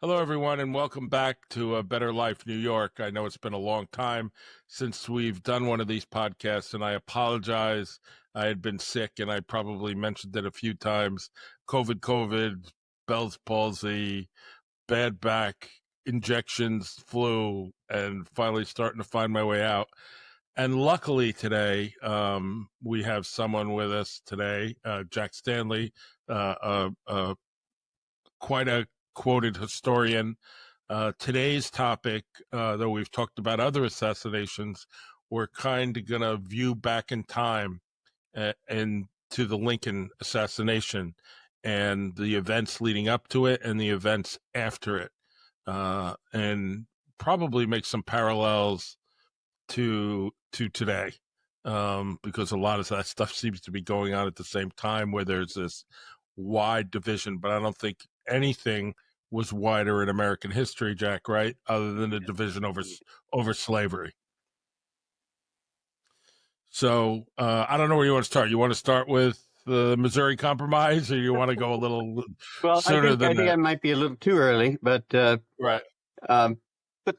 Hello, everyone, and welcome back to A Better Life, New York. I know it's been a long time since we've done one of these podcasts, and I apologize. I had been sick, and I probably mentioned it a few times. COVID, Bell's palsy, bad back, injections, flu, and finally starting to find my way out. And luckily today, we have someone with us today, Jack Stanley, quite a quoted historian. Today's topic, though we've talked about other assassinations, we're kind of going to view back in time and to the Lincoln assassination and the events leading up to it and the events after it, and probably make some parallels to today, because a lot of that stuff seems to be going on at the same time where there's this wide division, but I don't think anything was wider in American history, Jack, right? Other than the division over slavery. So I don't know where you want to start. You want to start with the Missouri Compromise, or you want to go a little Well, sooner than I think that? I might be a little too early, but Right. but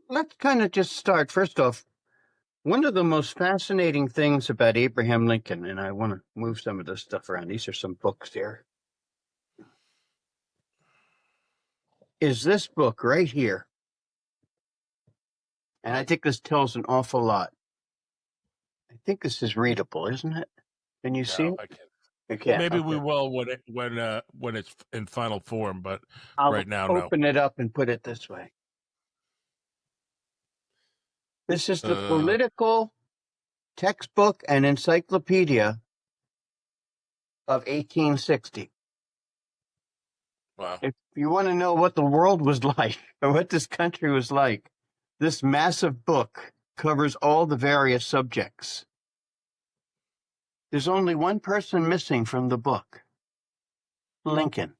let's kind of just start. First off, one of the most fascinating things about Abraham Lincoln, and I want to move some of this stuff around. These are some books here. Is this book right here? And I think this tells an awful lot. I think this is readable, isn't it? Can you see it? I can't. You can't. Maybe Okay. we will when it's in final form, but I'll right now, no. open it up and put it this way. This is the political textbook and encyclopedia of 1860. Wow. If you want to know what the world was like or what this country was like, this massive book covers all the various subjects. There's only one person missing from the book: Lincoln.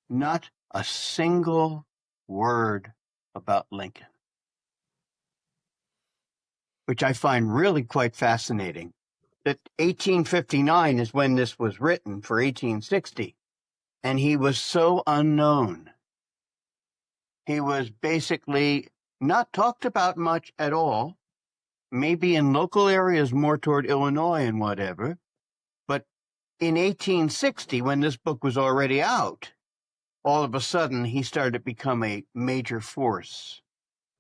Not a single word about Lincoln, which I find really quite fascinating. That 1859 is when this was written for 1860, and he was so unknown. He was basically not talked about much at all, maybe in local areas more toward Illinois and whatever. But in 1860, when this book was already out, all of a sudden he started to become a major force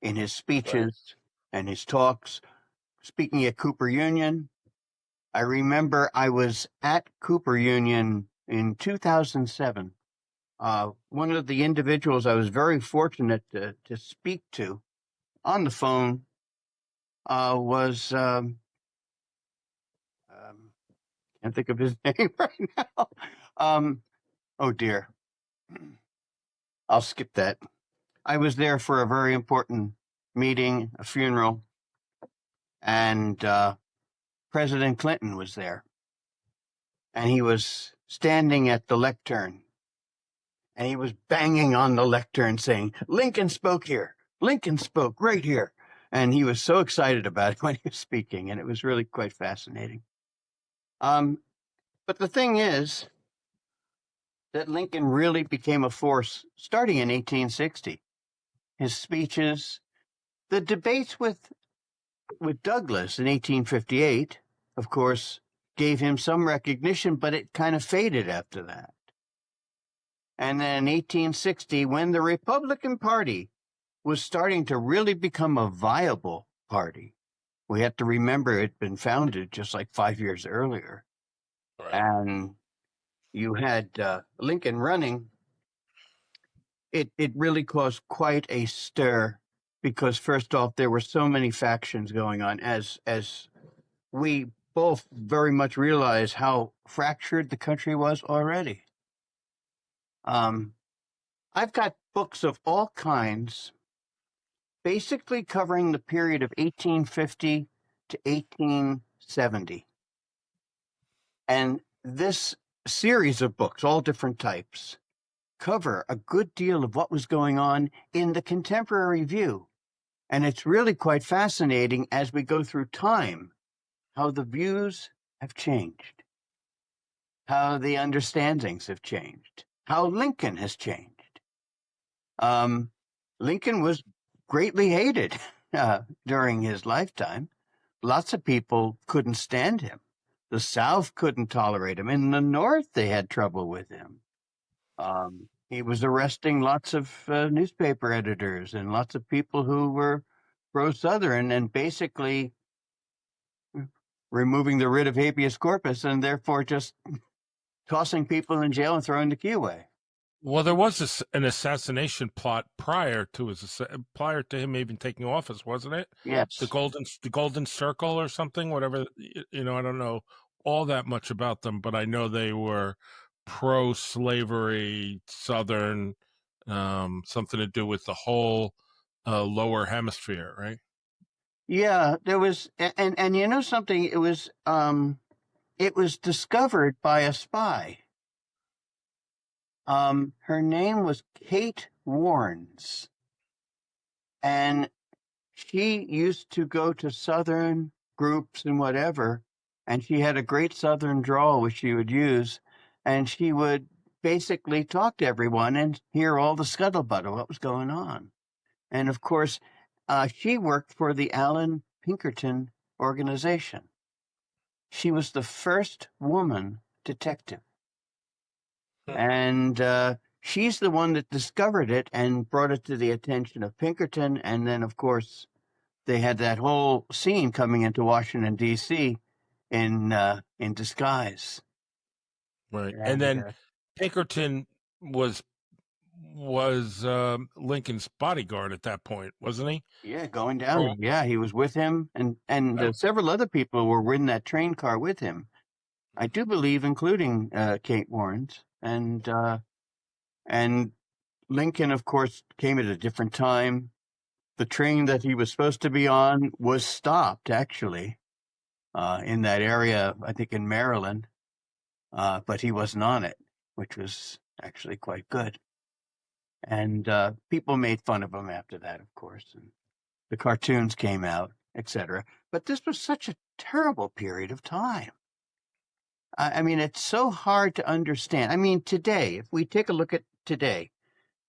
in his speeches and his talks. Speaking at Cooper Union, I remember I was at Cooper Union in 2007. One of the individuals I was very fortunate to speak to on the phone was, can't think of his name right now. Oh dear. I'll skip that. I was there for a very important meeting, a funeral, and President Clinton was there. And he was standing at the lectern, and he was banging on the lectern saying, "Lincoln spoke here. Lincoln spoke right here." And he was so excited about it when he was speaking, and it was really quite fascinating. But the thing is that Lincoln really became a force starting in 1860. His speeches, the debates with Douglas in 1858, of course, gave him some recognition, but it kind of faded after that. And then in 1860, when the Republican Party was starting to really become a viable party, we have to remember it had been founded just like 5 years earlier. Right. And you had Lincoln running. It really caused quite a stir because, first off, there were so many factions going on, as we both very much realize how fractured the country was already. I've got books of all kinds, basically covering the period of 1850 to 1870. And this series of books, all different types, cover a good deal of what was going on in the contemporary view. And it's really quite fascinating as we go through time, how the views have changed, how the understandings have changed, how Lincoln has changed. Lincoln was greatly hated during his lifetime. Lots of people couldn't stand him. The South couldn't tolerate him. In the North, they had trouble with him. He was arresting lots of newspaper editors and lots of people who were pro-Southern and basically removing the writ of habeas corpus and therefore just tossing people in jail and throwing the key away. Well, there was an assassination plot prior to him even taking office, wasn't it? Yes. The Golden Circle or something, whatever. I don't know all that much about them, but I know they were pro-slavery, Southern, something to do with the whole lower hemisphere, right? Yeah, there was, and you know something, it was discovered by a spy. Her name was Kate Warrens, and she used to go to Southern groups and whatever, and she had a great Southern drawl which she would use, and she would basically talk to everyone and hear all the scuttlebutt of what was going on. And of course, she worked for the Allen Pinkerton organization. She was the first woman detective. And she's the one that discovered it and brought it to the attention of Pinkerton. And then, of course, they had that whole scene coming into Washington, D.C. in disguise. Right. And then Pinkerton was Lincoln's bodyguard at that point, wasn't he? Yeah, going down. Yeah, he was with him, and several other people were in that train car with him. I do believe, including Kate Warrens, and Lincoln, of course, came at a different time. The train that he was supposed to be on was stopped, actually, in that area, I think in Maryland, but he wasn't on it, which was actually quite good. And people made fun of him after that, of course, and the cartoons came out, etc. But this was such a terrible period of time. I mean, it's so hard to understand. I mean, today, if we take a look at today,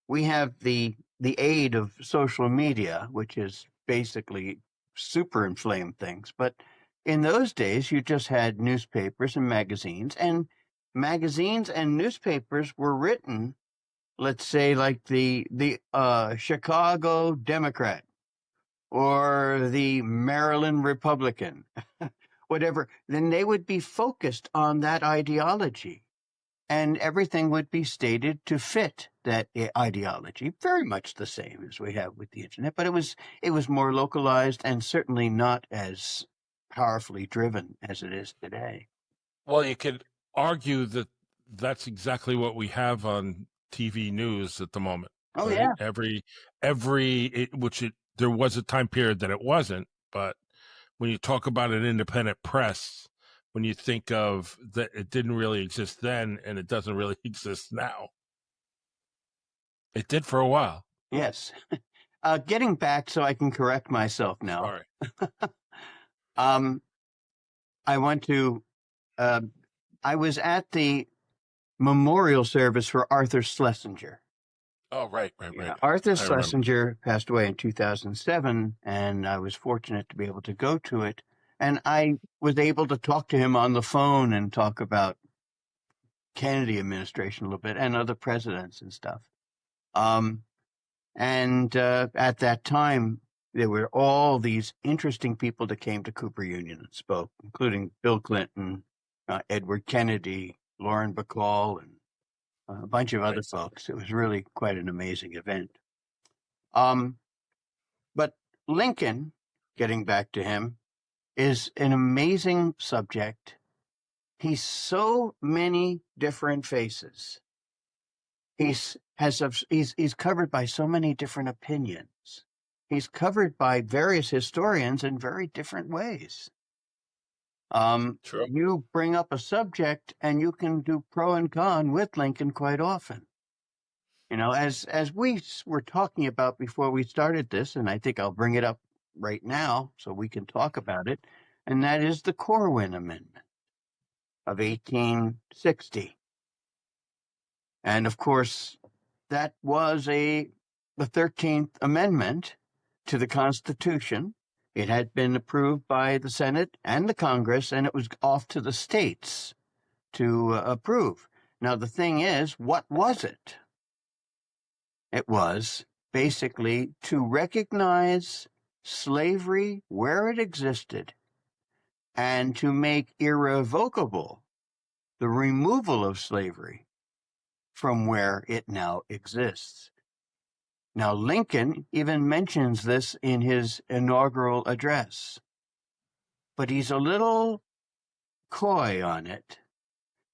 we have the aid of social media, which is basically super inflamed things. But in those days, you just had newspapers and magazines and newspapers were written, let's say, like the Chicago Democrat or the Maryland Republican, whatever, then they would be focused on that ideology. And everything would be stated to fit that ideology, very much the same as we have with the internet, but it was more localized and certainly not as powerfully driven as it is today. Well, you could argue that that's exactly what we have on TV news at the moment. Oh, right? yeah. There was a time period that it wasn't, but when you talk about an independent press, when you think of that, it didn't really exist then and it doesn't really exist now. It did for a while. Yes. Getting back so I can correct myself now. Sorry. I was at the memorial service for Arthur Schlesinger. Oh, right. Yeah, Arthur Schlesinger passed away in 2007, and I was fortunate to be able to go to it. And I was able to talk to him on the phone and talk about Kennedy administration a little bit and other presidents and stuff. At that time, there were all these interesting people that came to Cooper Union and spoke, including Bill Clinton, Edward Kennedy, Lauren Bacall, and a bunch of other folks. It was really quite an amazing event. But Lincoln, getting back to him, is an amazing subject. He's so many different faces. He's covered by so many different opinions. He's covered by various historians in very different ways. True. You bring up a subject and you can do pro and con with Lincoln quite often. You know, as we were talking about before we started this, and I think I'll bring it up right now so we can talk about it, and that is the Corwin Amendment of 1860. And of course, that was the 13th Amendment to the Constitution. It had been approved by the Senate and the Congress, and it was off to the states to approve. Now, the thing is, what was it? It was basically to recognize slavery where it existed and to make irrevocable the removal of slavery from where it now exists. Now, Lincoln even mentions this in his inaugural address, but he's a little coy on it.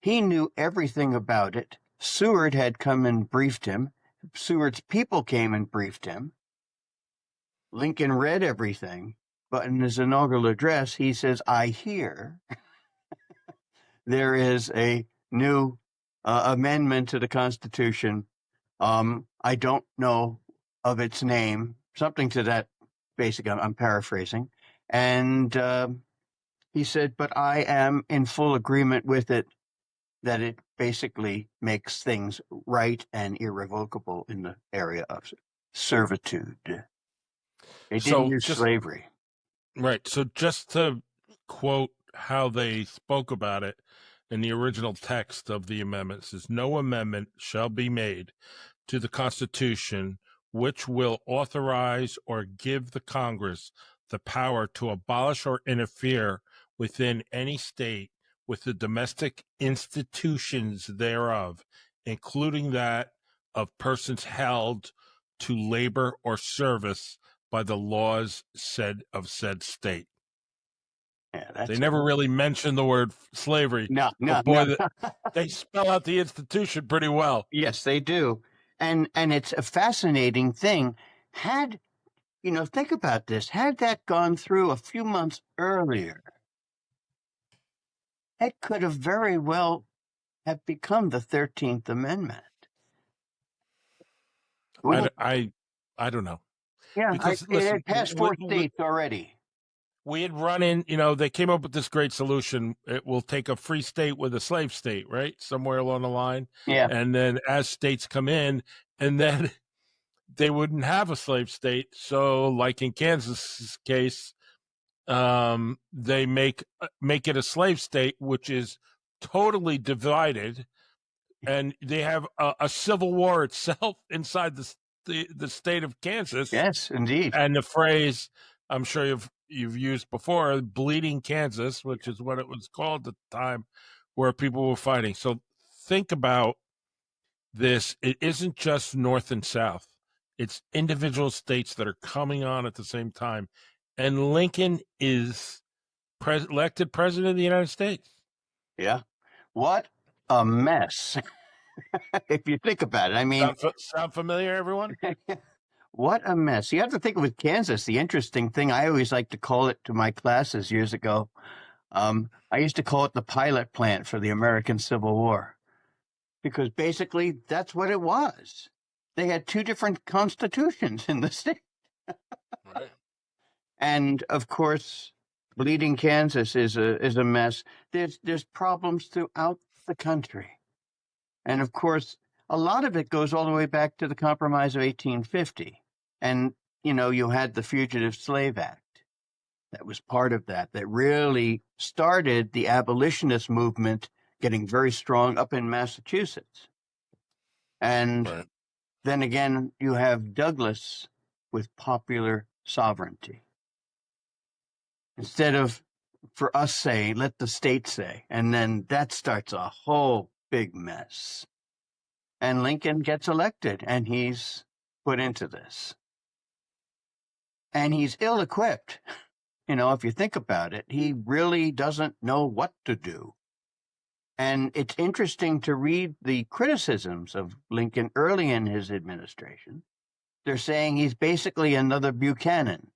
He knew everything about it. Seward had come and briefed him. Seward's people came and briefed him. Lincoln read everything, but in his inaugural address, he says, I hear there is a new amendment to the Constitution. I don't know of its name, something to that basic, I'm paraphrasing. And he said, but I am in full agreement with it, that it basically makes things right and irrevocable in the area of servitude. They didn't use slavery. Right. So just to quote how they spoke about it in the original text of the amendment, says, no amendment shall be made to the Constitution which will authorize or give the Congress the power to abolish or interfere within any state with the domestic institutions thereof, including that of persons held to labor or service by the laws of said state. Yeah, they never really mentioned the word slavery. No. They spell out the institution pretty well. Yes, they do. And it's a fascinating thing. Think about this. Had that gone through a few months earlier, it could have very well have become the 13th Amendment. I don't know. Yeah, because it had passed 4 states already. We had run in, they came up with this great solution. It will take a free state with a slave state, right? Somewhere along the line. Yeah. And then as states come in, and then they wouldn't have a slave state. So like in Kansas' case, they make it a slave state, which is totally divided. And they have a civil war itself inside the state of Kansas. Yes, indeed. And the phrase, I'm sure you've used before, bleeding Kansas, which is what it was called at the time, where people were fighting. So think about this. It isn't just North and South. It's individual states that are coming on at the same time. And Lincoln is elected president of the United States. Yeah. What a mess. If you think about it, I mean. Sound familiar, everyone? What a mess. You have to think with Kansas, the interesting thing, I always like to call it to my classes years ago. I used to call it the pilot plant for the American Civil War, because basically that's what it was. They had 2 different constitutions in the state. Right. And of course, bleeding Kansas is a mess. There's problems throughout the country. And of course, a lot of it goes all the way back to the Compromise of 1850. And, you had the Fugitive Slave Act. That was part of that really started the abolitionist movement getting very strong up in Massachusetts. And then again, you have Douglas with popular sovereignty. Instead of, for us saying, let the state say, and then that starts a whole big mess. And Lincoln gets elected, and he's put into this. And he's ill-equipped. If you think about it, he really doesn't know what to do. And it's interesting to read the criticisms of Lincoln early in his administration. They're saying he's basically another Buchanan.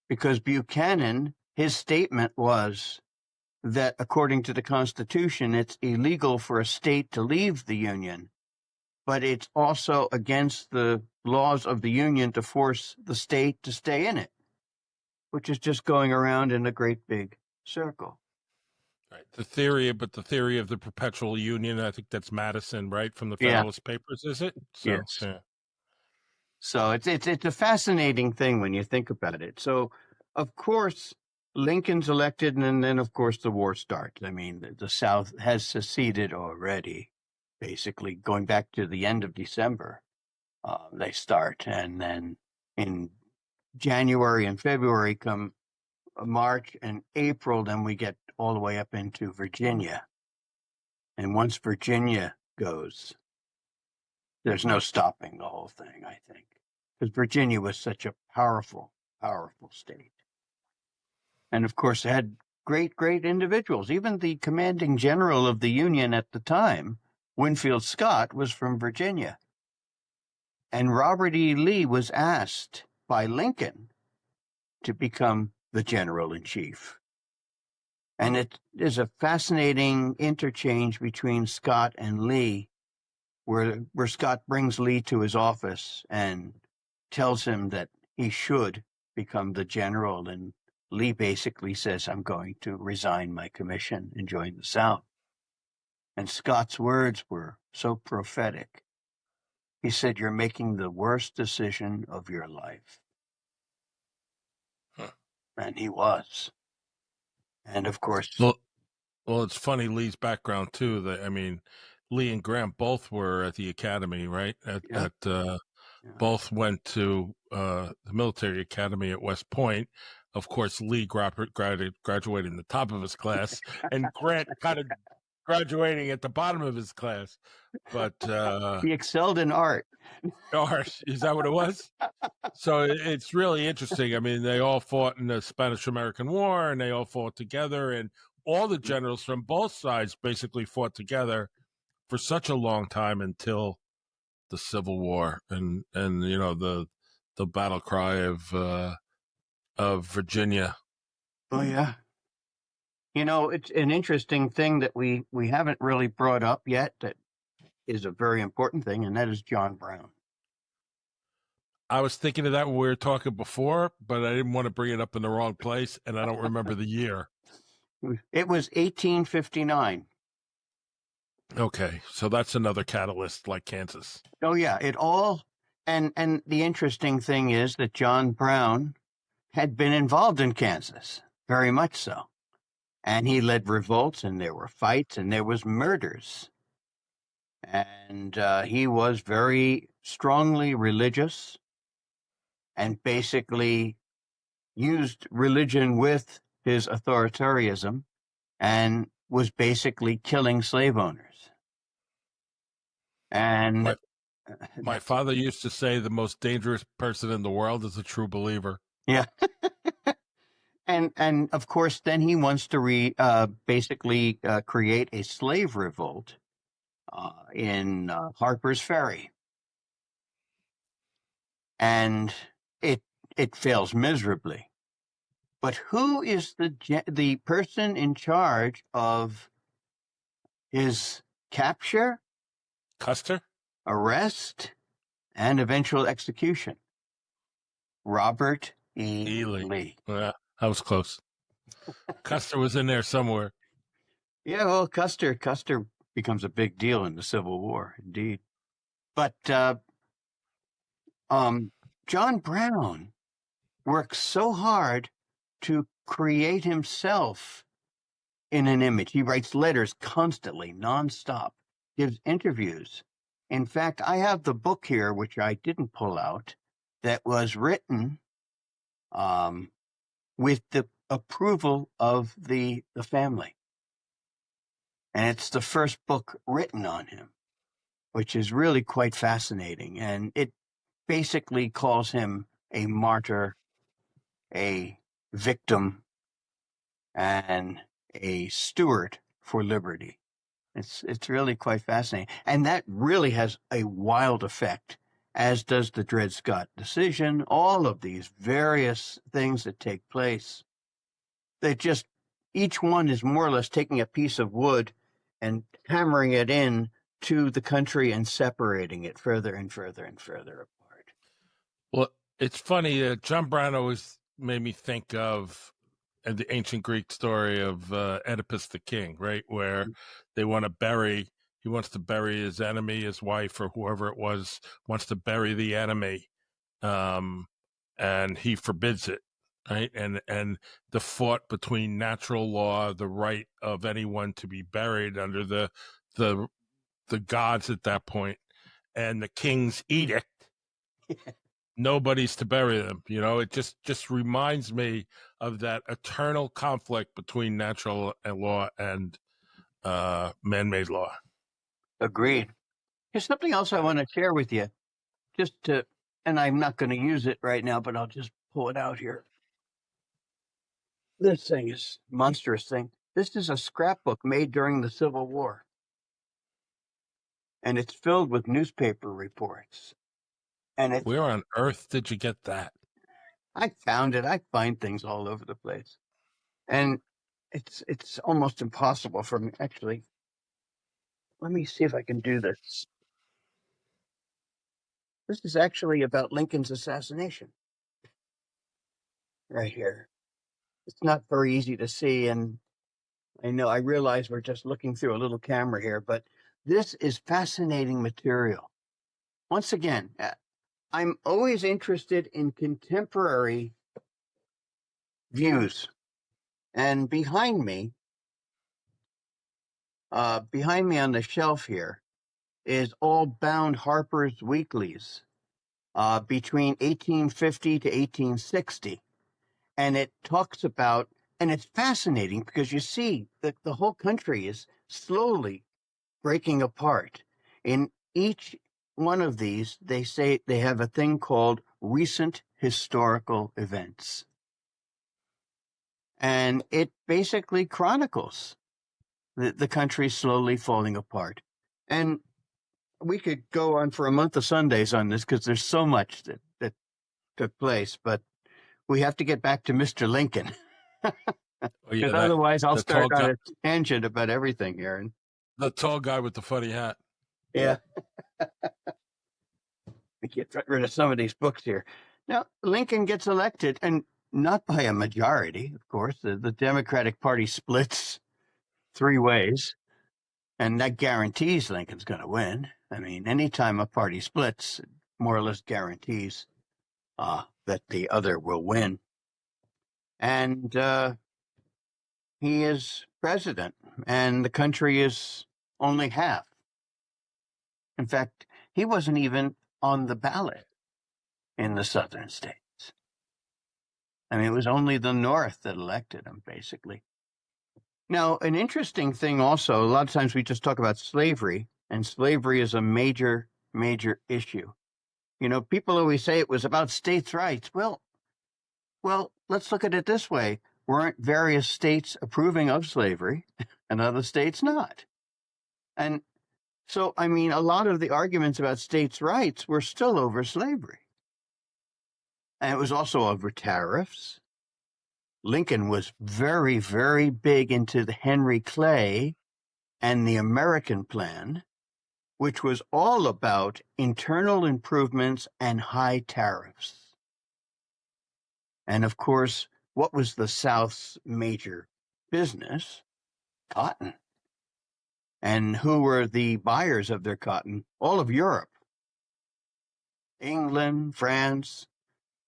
Because Buchanan, his statement was that according to the Constitution, it's illegal for a state to leave the Union, but it's also against the laws of the Union to force the state to stay in it, which is just going around in a great big circle. Right. The theory of the perpetual union, I think that's Madison, right, from the Yeah. Federalist Papers, is it? So, Yes. yeah. So it's a fascinating thing when you think about it. So, of course, Lincoln's elected, and then of course the war starts. I mean, the South has seceded already, basically going back to the end of December. They start, and then in January and February come March and April, then we get all the way up into Virginia. And once Virginia goes, there's no stopping the whole thing, I think, because Virginia was such a powerful, powerful state. And of course, it had great, great individuals. Even the commanding general of the Union at the time, Winfield Scott, was from Virginia. And Robert E. Lee was asked by Lincoln to become the general in chief. And it is a fascinating interchange between Scott and Lee, where Scott brings Lee to his office and tells him that he should become the general. And Lee basically says, I'm going to resign my commission and join the South. And Scott's words were so prophetic. He said, you're making the worst decision of your life. Huh. And he was. And of course, Well, it's funny, Lee's background too. I mean, Lee and Grant both were at the academy, right? Yeah. Both went to the military academy at West Point. Of course, Lee graduated in the top of his class, and Grant kind of graduating at the bottom of his class. But he excelled in art. art, is that what it was? So it's really interesting. I mean, they all fought in the Spanish-American War, and they all fought together, and all the generals from both sides basically fought together for such a long time until the Civil War, and you know the battle cry of Virginia. Oh yeah. You know, it's an interesting thing that we haven't really brought up yet that is a very important thing, and that is John Brown. I was thinking of that when we were talking before, but I didn't want to bring it up in the wrong place, and I don't remember the year. It was 1859. Okay, so that's another catalyst like Kansas. Oh yeah, it all and the interesting thing is that John Brown had been involved in Kansas, very much so. And he led revolts, and there were fights, and there was murders. And he was very strongly religious and basically used religion with his authoritarianism and was basically killing slave owners. And my father used to say the most dangerous person in the world is a true believer. yeah. And of course, then he wants to basically create a slave revolt in Harper's Ferry, and it fails miserably. But who is the person in charge of his capture, Custer, arrest, and eventual execution? Robert E. Ely. Lee. Yeah, that was close. Custer was in there somewhere. Yeah, well, Custer becomes a big deal in the Civil War, indeed. But John Brown works so hard to create himself in an image. He writes letters constantly, nonstop, gives interviews. In fact, I have the book here, which I didn't pull out, that was written with the approval of the family. And it's the first book written on him, which is really quite fascinating. And it basically calls him a martyr, a victim, and a steward for liberty. It's really quite fascinating. And that really has a wild effect, as does the Dred Scott decision, all of these various things that take place. They just, each one is more or less taking a piece of wood and hammering it in to the country and separating it further and further and further apart. Well, it's funny. John Brown always made me think of the ancient Greek story of Oedipus the king, right? Where they want to bury, he wants to bury his enemy, his wife, or whoever it was, wants to bury the enemy, and he forbids it, right? And the fought between natural law, the right of anyone to be buried under the gods at that point, and the king's edict. Nobody's to bury them. It just reminds me of that eternal conflict between natural law and man-made law. Agreed. Here's something else I want to share with you, and I'm not going to use it right now, but I'll just pull it out here. This thing is a monstrous thing. This is a scrapbook made during the Civil War, and it's filled with newspaper reports. And where on earth did you get that? I found it. I find things all over the place, and it's almost impossible for me. Actually, let me see if I can do this. This is actually about Lincoln's assassination, right here. It's not very easy to see, and I realize we're just looking through a little camera here, but this is fascinating material. Once again, I'm always interested in contemporary views. And behind me on the shelf here is all bound Harper's Weeklies between 1850 to 1860. And it talks about, and it's fascinating because you see that the whole country is slowly breaking apart. In each one of these, they say they have a thing called recent historical events. And it basically chronicles the country slowly falling apart. And we could go on for a month of Sundays on this because there's so much that took place, but we have to get back to Mr. Lincoln. Because otherwise I'll start on a tangent about everything here. And the tall guy with the funny hat. Yeah. We get rid of some of these books here. Now, Lincoln gets elected, and not by a majority, of course. The Democratic Party splits 3 ways, and that guarantees Lincoln's going to win. I mean, anytime a party splits, it more or less guarantees that the other will win. And he is president, and the country is only half. In fact, he wasn't even on the ballot in the southern states. I mean, it was only the North that elected him, basically. Now, an interesting thing also, a lot of times we just talk about slavery, and slavery is a major, major issue. People always say it was about states' rights. Well, let's look at it this way. Weren't various states approving of slavery and other states not? And so, I mean, a lot of the arguments about states' rights were still over slavery. And it was also over tariffs. Lincoln was very, very big into the Henry Clay and the American Plan, which was all about internal improvements and high tariffs. And of course, what was the South's major business? Cotton. And who were the buyers of their cotton? All of Europe. England, France,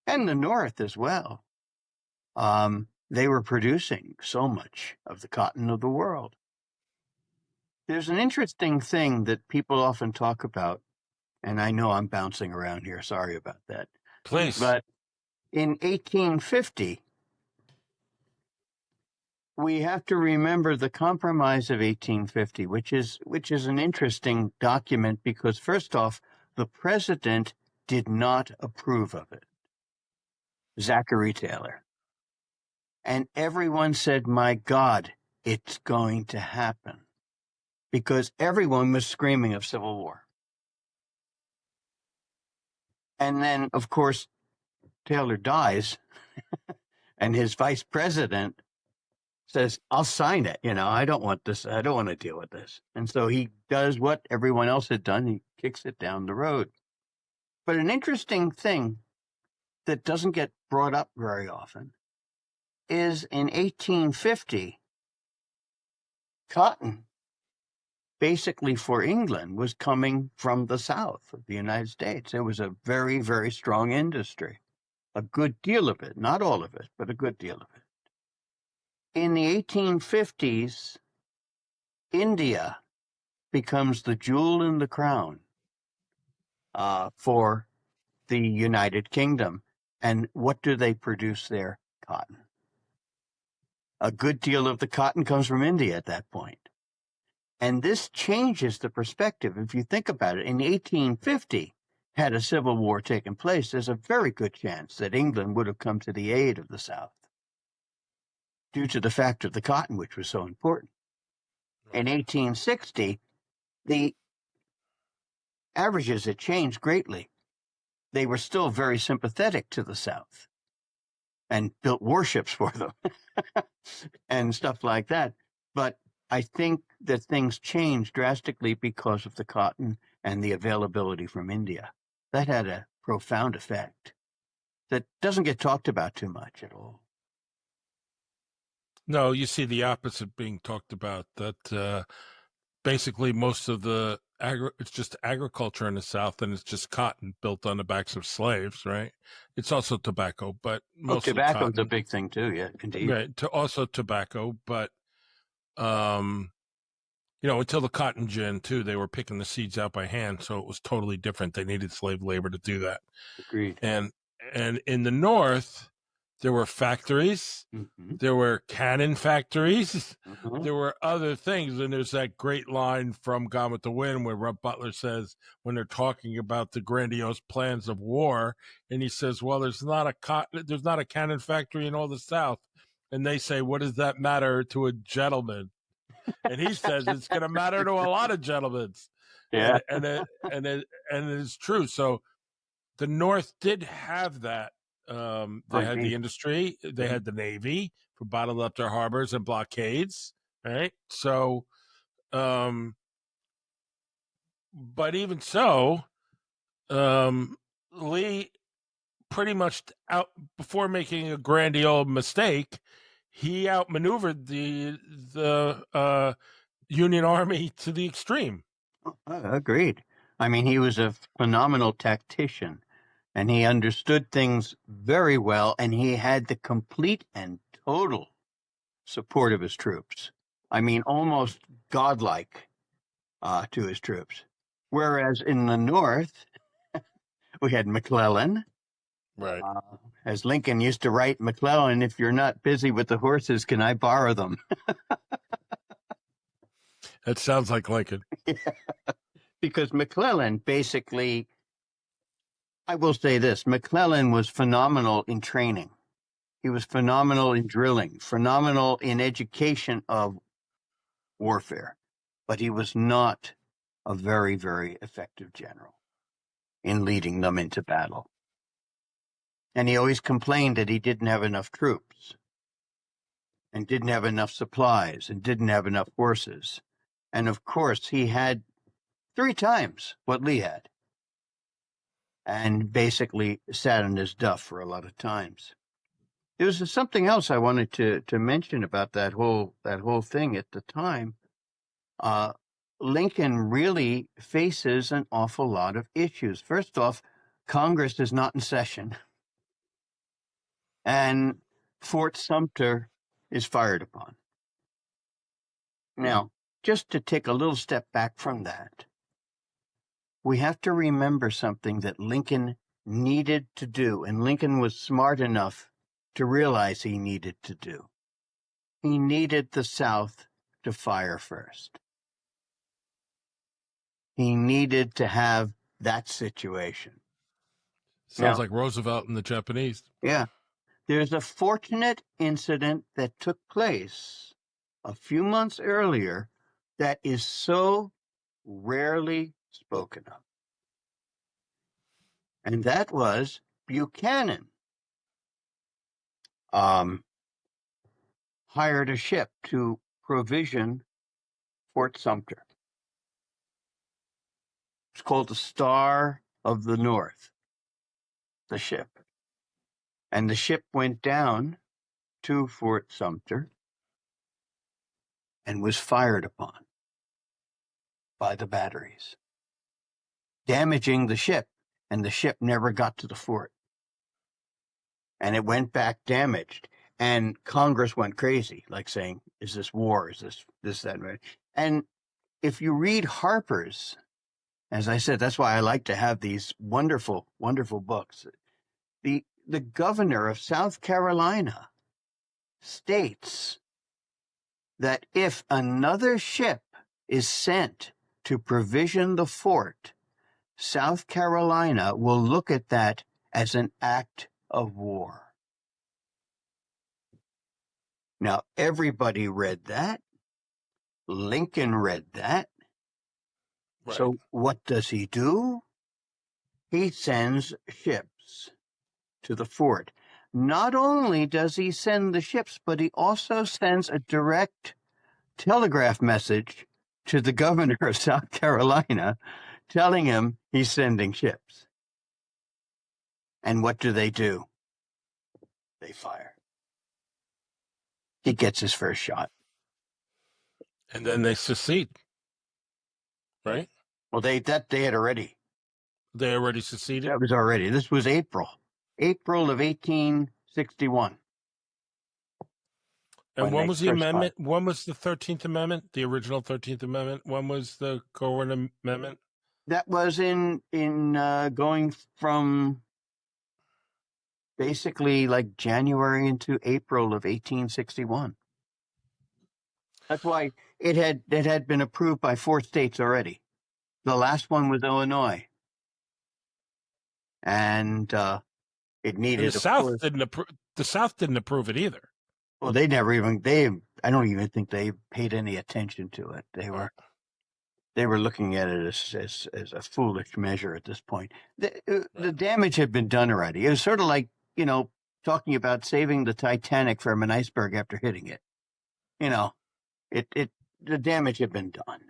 and the North as well. They were producing so much of the cotton of the world. There's an interesting thing that people often talk about, and I know I'm bouncing around here. Sorry about that. Please. But in 1850, we have to remember the Compromise of 1850, which is an interesting document because, first off, the president did not approve of it. Zachary Taylor. And everyone said, my God, it's going to happen. Because everyone was screaming of civil war. And then, of course, Taylor dies, and his vice president says, I'll sign it. I don't want this. I don't want to deal with this. And so he does what everyone else had done. He kicks it down the road. But an interesting thing that doesn't get brought up very often is in 1850, cotton, basically for England, was coming from the South of the United States. It was a very, very strong industry. A good deal of it, not all of it, but a good deal of it. In the 1850s, India becomes the jewel in the crown for the United Kingdom. And what do they produce there? Cotton. A good deal of the cotton comes from India at that point. And this changes the perspective. If you think about it, in 1850, had a civil war taken place, there's a very good chance that England would have come to the aid of the South due to the fact of the cotton, which was so important. In 1860, the averages had changed greatly. They were still very sympathetic to the South and built warships for them and stuff like that. But I think that things changed drastically because of the cotton and the availability from India. That had a profound effect that doesn't get talked about too much at all. No, you see the opposite being talked about, that basically most of the it's just agriculture in the South, and it's just cotton built on the backs of slaves, right? It's also tobacco, but mostly tobacco is a cotton. big thing too, yeah, indeed. Right, also tobacco, but until the cotton gin too, they were picking the seeds out by hand, so it was totally different. They needed slave labor to do that. Agreed. And in the North, there were factories, there were cannon factories, there were other things. And there's that great line from Gone with the Wind where Rub Butler says, when they're talking about the grandiose plans of war, and he says, well, there's not a cannon factory in all the South. And they say, what does that matter to a gentleman? And he says, it's going to matter to a lot of gentlemen. Yeah. And it's true. So the North did have that. They had the industry, they had the Navy for bottled up their harbors and blockades, right? So, but even so, Lee pretty much before making a grandiose mistake, he outmaneuvered the Union Army to the extreme. Agreed. I mean, he was a phenomenal tactician, and he understood things very well, and he had the complete and total support of his troops. I mean, almost godlike to his troops. Whereas in the North, we had McClellan. Right. As Lincoln used to write, McClellan, if you're not busy with the horses, can I borrow them? That sounds like Lincoln. Yeah. Because McClellan basically, I will say this, McClellan was phenomenal in training. He was phenomenal in drilling, phenomenal in education of warfare, but he was not a very, very effective general in leading them into battle. And he always complained that he didn't have enough troops and didn't have enough supplies and didn't have enough horses. And of course, he had 3 times what Lee had and basically sat in his duff for a lot of times. There was something else I wanted to mention about that whole thing at the time. Lincoln really faces an awful lot of issues. First off, Congress is not in session, and Fort Sumter is fired upon. Now, just to take a little step back from that, we have to remember something that Lincoln needed to do, and Lincoln was smart enough to realize he needed to do. He needed the South to fire first. He needed to have that situation. Sounds like Roosevelt and the Japanese. Yeah. There's a fortunate incident that took place a few months earlier that is so rarely spoken of. And that was Buchanan hired a ship to provision Fort Sumter. It's called the Star of the North, the ship. And the ship went down to Fort Sumter and was fired upon by the batteries, damaging the ship, and the ship never got to the fort. And it went back damaged, and Congress went crazy, like saying, is this war? Is this, that, right? And if you read Harper's, as I said, that's why I like to have these wonderful, wonderful books. The governor of South Carolina states that if another ship is sent to provision the fort, South Carolina will look at that as an act of war. Now, everybody read that. Lincoln read that. Right. So what does he do? He sends ships to the fort. Not only does he send the ships, but he also sends a direct telegraph message to the governor of South Carolina telling him he's sending ships. And what do? They fire. He gets his first shot. And then they secede, right? Well, they had already. They already seceded? That was already. This was April of 1861. And when was the amendment? When was the 13th Amendment, the original 13th Amendment? When was the Corwin Amendment? That was in going from basically like January into April of 1861. That's why it had been approved by 4 states already. The last one was Illinois, and it needed. And the South didn't approve. The South didn't approve it either. Well, they never even. I don't even think they paid any attention to it. They were looking at it as a foolish measure at this point. The damage had been done already. It was sort of like, talking about saving the Titanic from an iceberg after hitting it. The damage had been done.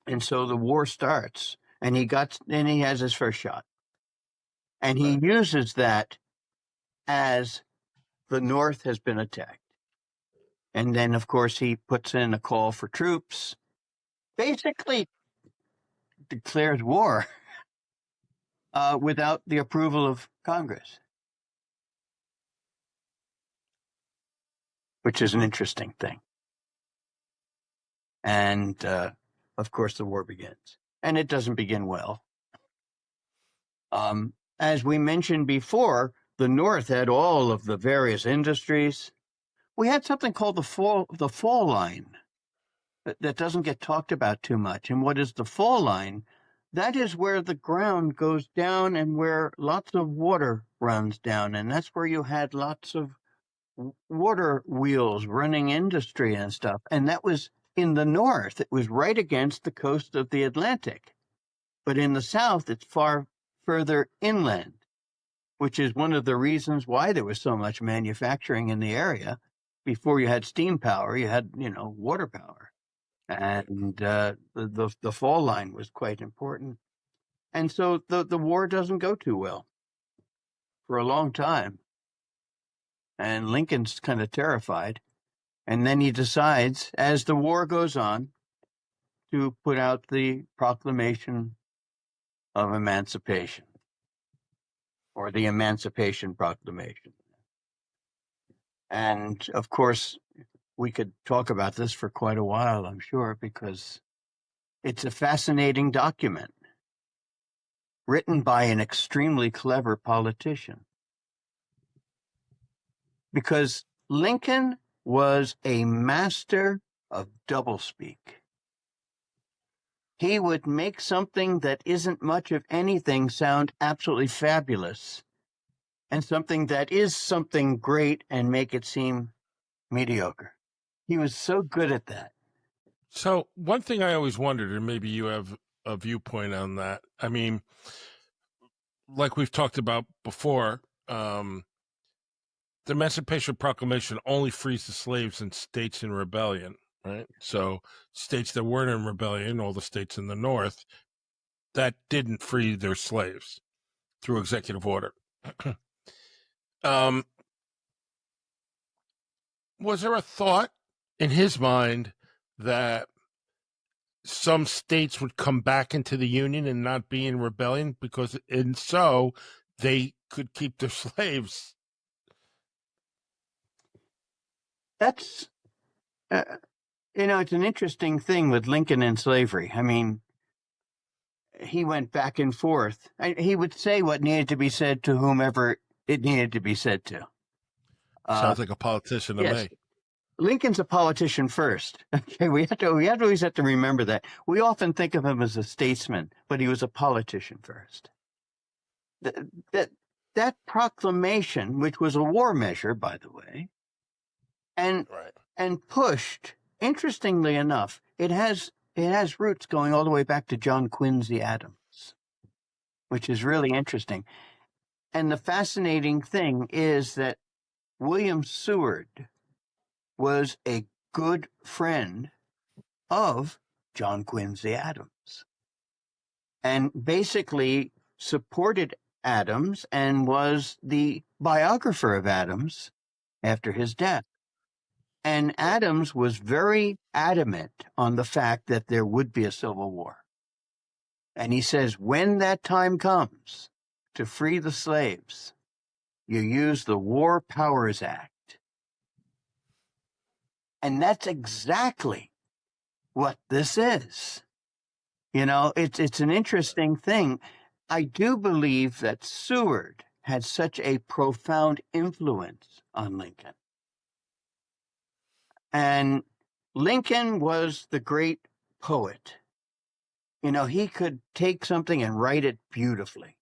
And so the war starts, and he has his first shot. And he uses that as the North has been attacked. And then, of course, he puts in a call for troops, basically declares war without the approval of Congress, which is an interesting thing. And, of course, the war begins. And it doesn't begin well. As we mentioned before, the North had all of the various industries. We had something called the fall line that doesn't get talked about too much. And what is the fall line? That is where the ground goes down and where lots of water runs down. And that's where you had lots of water wheels running industry and stuff. And that was in the North. It was right against the coast of the Atlantic. But in the South, it's far further inland, which is one of the reasons why there was so much manufacturing in the area. Before you had steam power, you had, water power. And the fall line was quite important. And so the war doesn't go too well for a long time. And Lincoln's kind of terrified. And then he decides, as the war goes on, to put out the Proclamation of Emancipation, or the Emancipation Proclamation. And, of course, we could talk about this for quite a while, I'm sure, because it's a fascinating document written by an extremely clever politician. Because Lincoln was a master of doublespeak. He would make something that isn't much of anything sound absolutely fabulous, and something that is something great and make it seem mediocre. He was so good at that. So one thing I always wondered, and maybe you have a viewpoint on that. I mean, like we've talked about before, the Emancipation Proclamation only frees the slaves in states in rebellion, right? So states that weren't in rebellion, all the states in the North, that didn't free their slaves through executive order. Um, was there a thought in his mind that some states would come back into the Union and not be in rebellion because, and so they could keep their slaves? That's, it's an interesting thing with Lincoln and slavery. I mean, he went back and forth. He would say what needed to be said to whomever it needed to be said to. Sounds like a politician to Yes, me. Lincoln's a politician first. Okay, we always have to remember that. We often think of him as a statesman, but he was a politician first. That proclamation, which was a war measure, by the way, and Right. and pushed. Interestingly enough, it has roots going all the way back to John Quincy Adams, which is really interesting. And the fascinating thing is that William Seward was a good friend of John Quincy Adams and basically supported Adams and was the biographer of Adams after his death. And Adams was very adamant on the fact that there would be a civil war. And he says, when that time comes to free the slaves, you use the War Powers Act. And that's exactly what this is. It's an interesting thing. I do believe that Seward had such a profound influence on Lincoln. And Lincoln was the great poet. He could take something and write it beautifully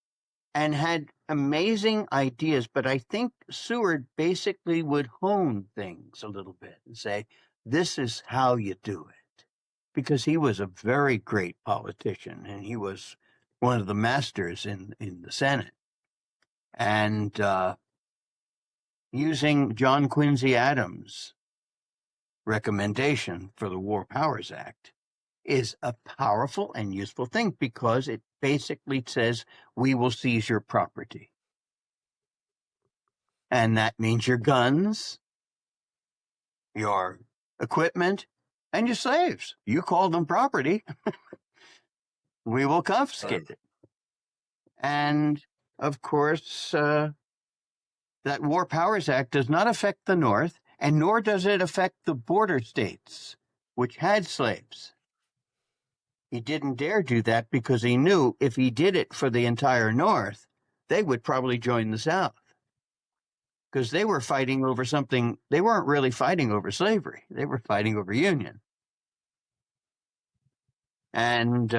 and had amazing ideas. But I think Seward basically would hone things a little bit and say, this is how you do it. Because he was a very great politician and he was one of the masters in the Senate. And using John Quincy Adams' recommendation for the War Powers Act is a powerful and useful thing because it basically says we will seize your property. And that means your guns, your equipment, and your slaves. You call them property, we will confiscate it. And of course, that War Powers Act does not affect the North, and nor does it affect the border states, which had slaves. He didn't dare do that because he knew if he did it for the entire North, they would probably join the South. Because they were fighting over something, they weren't really fighting over slavery. They were fighting over union. And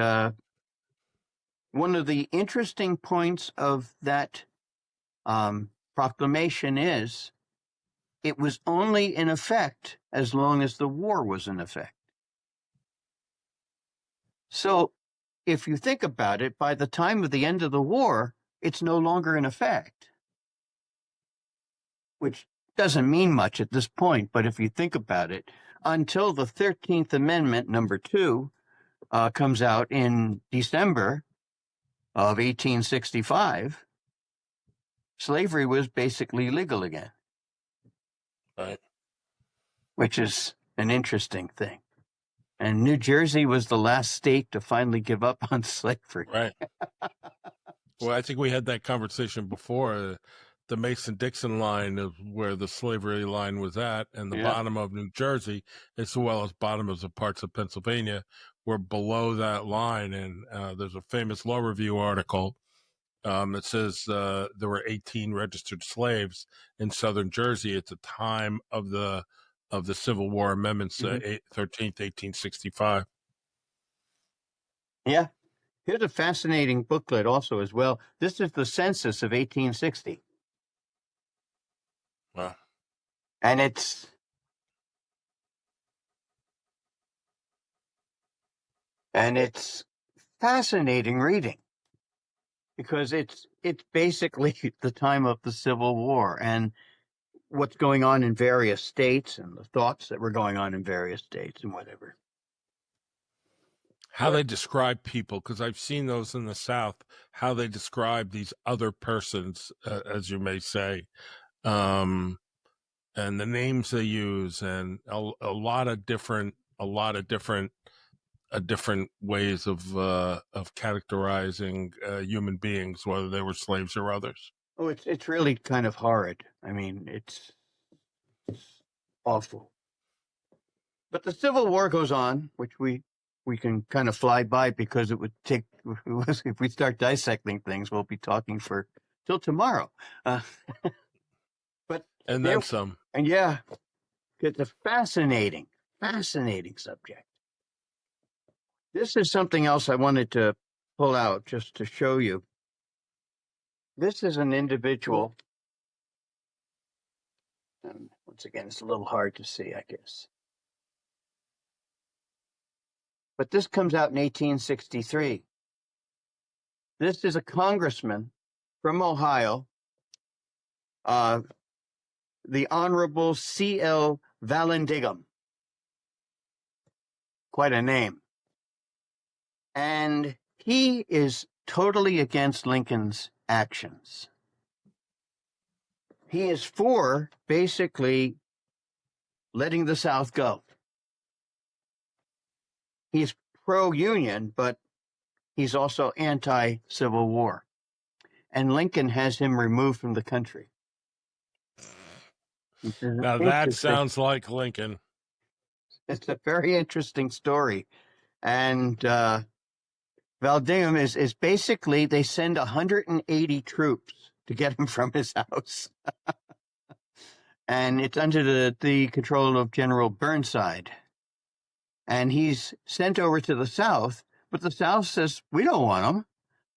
one of the interesting points of that proclamation is it was only in effect as long as the war was in effect. So if you think about it, by the time of the end of the war, it's no longer in effect, which doesn't mean much at this point. But if you think about it, until the 13th Amendment, number 2, comes out in December of 1865, slavery was basically legal again. Right. Which is an interesting thing. And New Jersey was the last state to finally give up on slavery. Right. Well, I think we had that conversation before. The Mason-Dixon line of where the slavery line was at, and the bottom of New Jersey, as well as bottoms of parts of Pennsylvania, were below that line. And there's a famous law review article that says there were 18 registered slaves in southern Jersey at the time of the Civil War amendments, 13th, 1865. Yeah. Here's a fascinating booklet also as well. This is the census of 1860. Wow. And it's fascinating reading because it's basically the time of the Civil War and what's going on in various states and the thoughts that were going on in various states and whatever. How they describe people, because I've seen those in the South, how they describe these other persons, as you may say, and the names they use, and a lot of different ways of characterizing human beings, whether they were slaves or others. Oh, it's really kind of horrid. I mean, it's awful. But the Civil War goes on, which we can kind of fly by because it would take, if we start dissecting things, we'll be talking for till tomorrow. But And then some. And yeah, it's a fascinating subject. This is something else I wanted to pull out just to show you. This is an individual. And once again, it's a little hard to see, I guess. But this comes out in 1863. This is a congressman from Ohio, the Honorable C.L. Vallandigham. Quite a name. And he is totally against Lincoln's actions. He is for basically letting the South go. He's pro-Union, but he's also anti-Civil War. And Lincoln has him removed from the country. Now that sounds like Lincoln. It's a very interesting story. And Vallandigham is basically, they send 180 troops to get him from his house. And it's under the control of General Burnside. And he's sent over to the South, but the South says, we don't want him.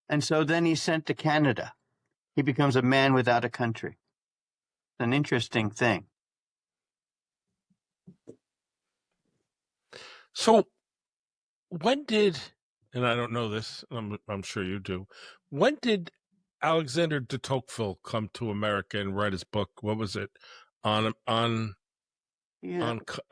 And so then he's sent to Canada. He becomes a man without a country. It's an interesting thing. So when did, and I don't know this, I'm sure you do, when did Alexander de Tocqueville come to America and write his book? What was it? On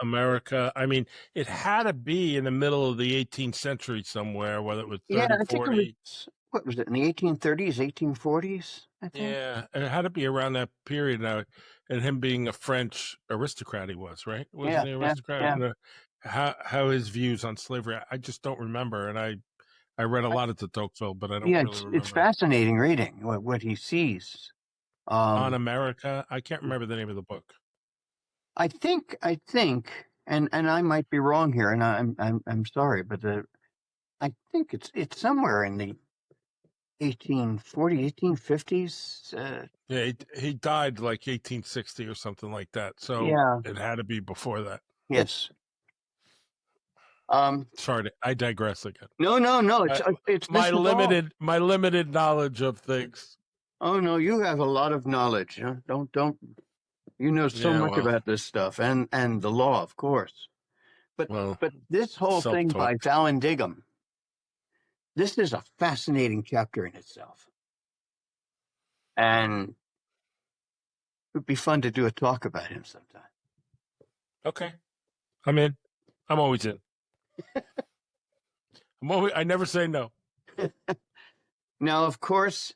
America. I mean, it had to be in the middle of the 18th century somewhere, whether it was 30, I 40. think it was, what was it, in the 1830s, 1840s, I think? Yeah, it had to be around that period now. And him being a French aristocrat, he was, right? Wasn't he an aristocrat? Yeah. How his views on slavery, I just don't remember. And I read a lot of de Tocqueville, but I don't really remember. It's fascinating reading what he sees. On America, I can't remember the name of the book. I think, and I might be wrong here, and I'm sorry, but I think it's somewhere in the 1850s. Yeah, he died like 1860 or something like that. So it had to be before that. Yes. Sorry, I digress again. No. It's my limited knowledge of things. Oh no, you have a lot of knowledge. Don't. You know so much about this stuff and the law, of course. But this whole thing by Vallandigham, this is a fascinating chapter in itself. And it would be fun to do a talk about him sometime. Okay. I'm in. I'm always in. I never say no. Now, of course,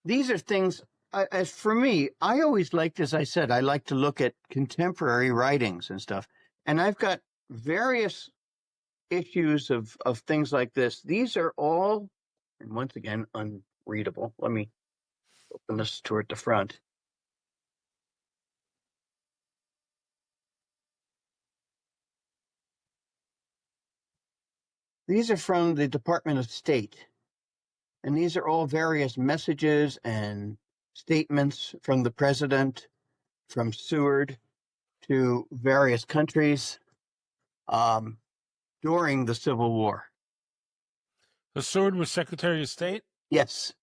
these are things, as for me, I always liked, as I said, I like to look at contemporary writings and stuff. And I've got various issues of things like this. These are all, and once again, unreadable. Let me open this toward the front. These are from the Department of State. And these are all various messages and statements from the president, from Seward to various countries during the Civil War. The Seward was Secretary of State? Yes.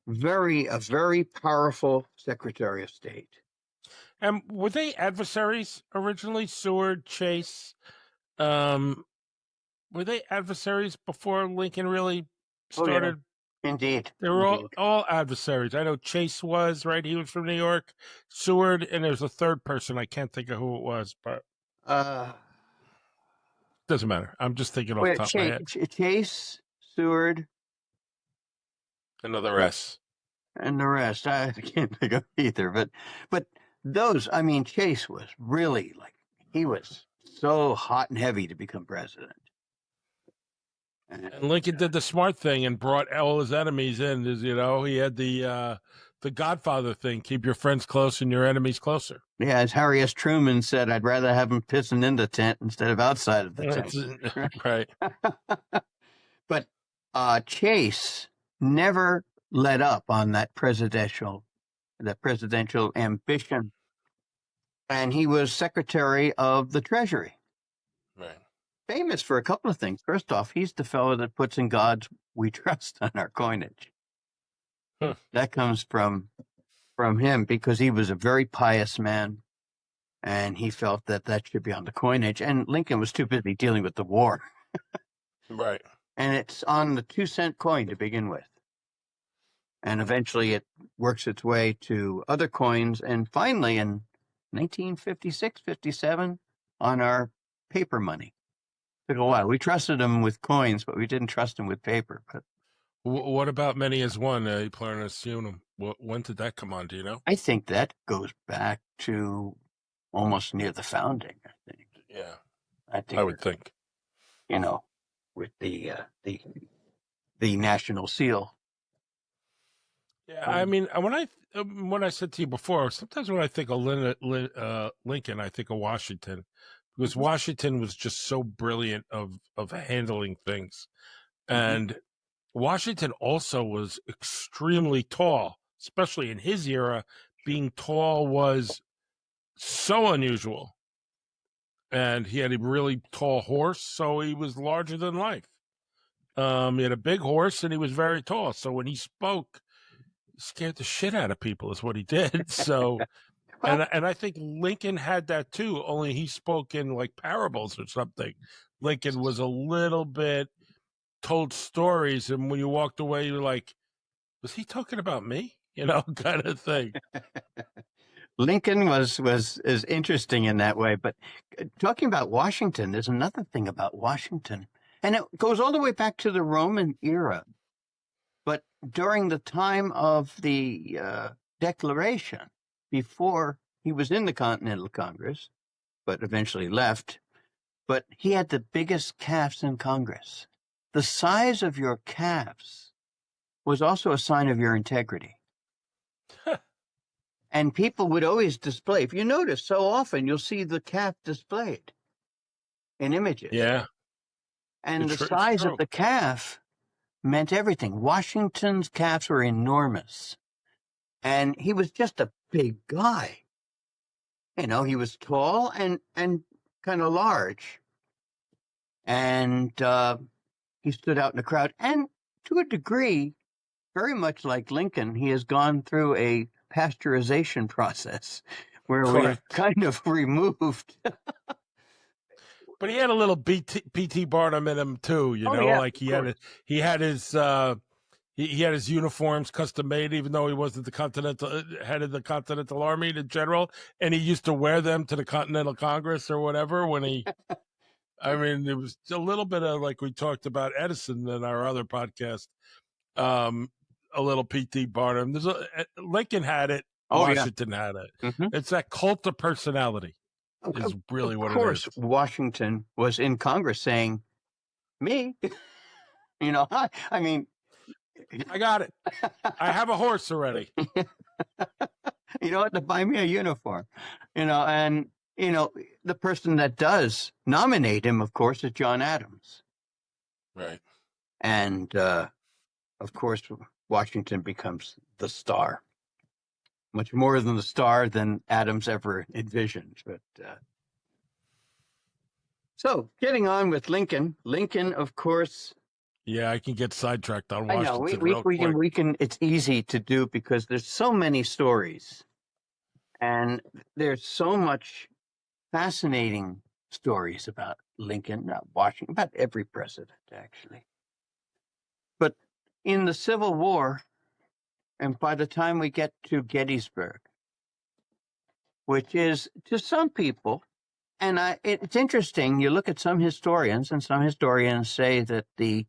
A very powerful Secretary of State. And were they adversaries originally, Seward, Chase? Were they adversaries before Lincoln really started? Oh, yeah. Indeed. They were all adversaries. I know Chase was, right? He was from New York. Seward, and there's a third person. I can't think of who it was, but doesn't matter. I'm just thinking off the top of my head. Chase, Seward. Another S. and the rest. I can't think of either. But those, I mean, Chase was really like, he was so hot and heavy to become president. And Lincoln did the smart thing and brought all his enemies in. He had the Godfather thing: keep your friends close and your enemies closer. Yeah, as Harry S. Truman said, I'd rather have him pissing in the tent instead of outside of the tent. Right. But Chase never let up on that presidential ambition, and he was Secretary of the Treasury. Right. Famous for a couple of things. First off, he's the fellow that puts "In God We Trust" on our coinage. Huh. That comes from him because he was a very pious man, and he felt that should be on the coinage. And Lincoln was too busy dealing with the war. Right. And it's on the 2-cent coin to begin with. And eventually it works its way to other coins. And finally, in 1956, 57, on our paper money. Took a while. We trusted him with coins, but we didn't trust him with paper. But what about many as one? You plan on seeing them? When did that come on? Do you know? I think that goes back to almost near the founding. I think. Yeah, I would think. With the national seal. Yeah, I mean, when I said to you before, sometimes when I think of Lincoln, I think of Washington, because Washington was just so brilliant of handling things, and Washington also was extremely tall, especially in his era. Being tall was so unusual, and he had a really tall horse, so he was larger than life. He had a big horse, and he was very tall. So when he spoke, he scared the shit out of people. Is what he did. So. And I think Lincoln had that too, only he spoke in like parables or something. Lincoln was a little bit told stories, and when you walked away, you're like, was he talking about me? Kind of thing. Lincoln was is interesting in that way. But talking about Washington, there's another thing about Washington, and it goes all the way back to the Roman era. But during the time of the Declaration, before he was in the Continental Congress, but eventually left, but he had the biggest calves in Congress. The size of your calves was also a sign of your integrity. And people would always display. If you notice, so often you'll see the calf displayed in images. Yeah. And the size of the calf meant everything. Washington's calves were enormous. And he was just a big guy. He was tall and kind of large. And he stood out in the crowd. And to a degree, very much like Lincoln, he has gone through a pasteurization process where we kind of removed. But he had a little P.T. Barnum in him too, like he had his uniforms custom made, even though he wasn't the head of the Continental Army, the general, and he used to wear them to the Continental Congress or whatever when he. I mean, it was a little bit of like we talked about Edison in our other podcast. A little P.T. Barnum. Lincoln had it. Washington had it. Mm-hmm. It's that cult of personality. Is really what it is. Of course, Washington was in Congress saying, "Me, I mean, I got it. I have a horse already. You know what? To buy me a uniform, and the person that does nominate him, of course, is John Adams, right? And of course, Washington becomes the star, much more than the star than Adams ever envisioned. But so, getting on with Lincoln. Lincoln, of course. Yeah, I can get sidetracked on Washington. I know we can. It's easy to do because there's so many stories, and there's so much fascinating stories about Lincoln, Washington, about every president actually. But in the Civil War, and by the time we get to Gettysburg, which is to some people, and it's interesting. You look at some historians, and some historians say that the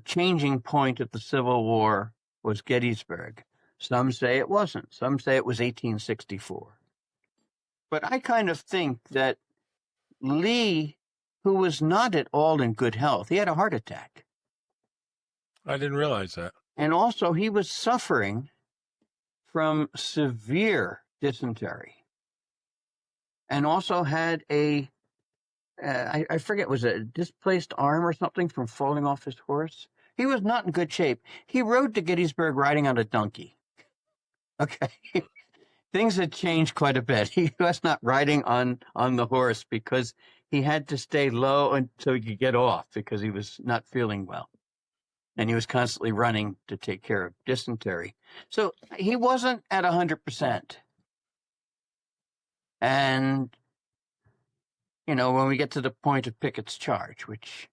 changing point of the Civil War was Gettysburg. Some say it wasn't. Some say it was 1864. But I kind of think that Lee, who was not at all in good health, he had a heart attack. I didn't realize that. And also, he was suffering from severe dysentery. And also had I forget, was it a displaced arm or something from falling off his horse? He was not in good shape. He rode to Gettysburg riding on a donkey. Okay. Things had changed quite a bit. He was not riding on the horse because he had to stay low until he could get off because he was not feeling well. And he was constantly running to take care of dysentery. So he wasn't at 100%. And, when we get to the point of Pickett's charge, which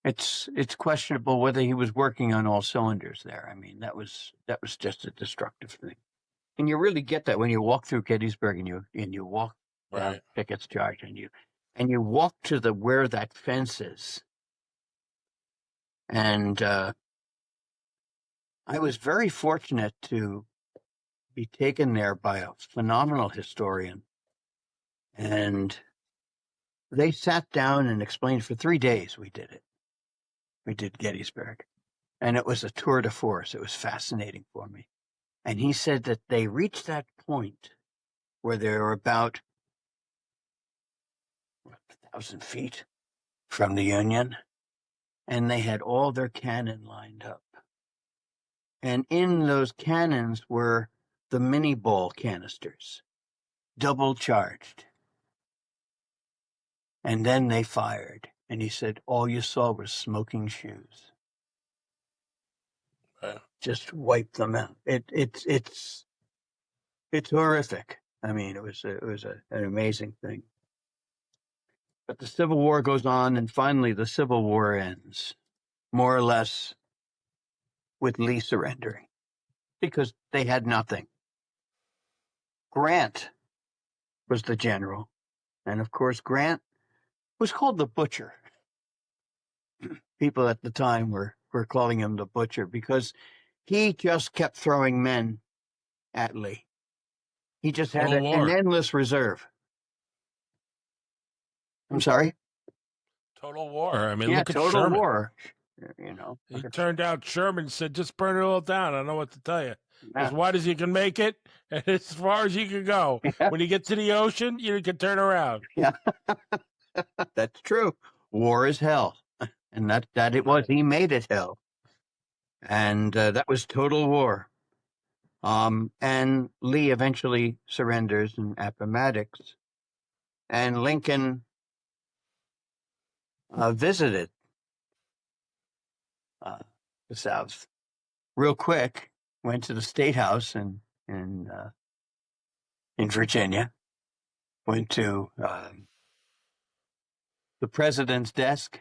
it's questionable whether he was working on all cylinders there. I mean, that was just a destructive thing. And you really get that when you walk through Gettysburg and you walk down Pickett's charge and you walk to where that fence is. And I was very fortunate to be taken there by a phenomenal historian. And they sat down and explained for 3 days we did it. We did Gettysburg. And it was a tour de force. It was fascinating for me. And he said that they reached that point where they were about 1,000 feet from the Union, and they had all their cannon lined up. And in those cannons were the mini ball canisters, double charged. And then they fired. And he said, all you saw was smoking shoes. Just wipe them out. It's horrific. I mean, it was an amazing thing. But the Civil War goes on, and finally the Civil War ends, more or less, with Lee surrendering, because they had nothing. Grant was the general, and of course Grant was called the Butcher. People at the time were calling him the Butcher because he just kept throwing men at Lee. He just had an endless reserve. I'm sorry? Total war. I mean, yeah, look at total Sherman. War. He turned out Sherman said, just burn it all down. I don't know what to tell you. As wide as you can make it, and as far as you can go. Yeah. When you get to the ocean, you can turn around. Yeah, that's true. War is hell. And that it was. He made it hell. And that was total war. And Lee eventually surrenders in Appomattox. And Lincoln visited the South real quick, went to the State House in Virginia, went to the president's desk,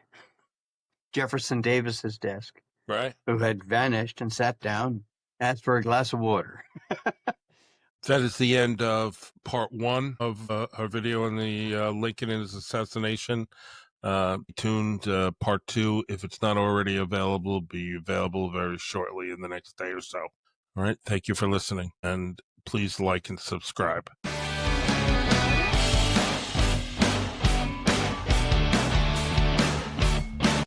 Jefferson Davis's desk, right, who had vanished, and sat down, asked for a glass of water. That is the end of part 1 of our video on the Lincoln and his assassination. Tuned part 2, if it's not already available, will be available very shortly in the next day or so. All right. Thank you for listening, and please like and subscribe.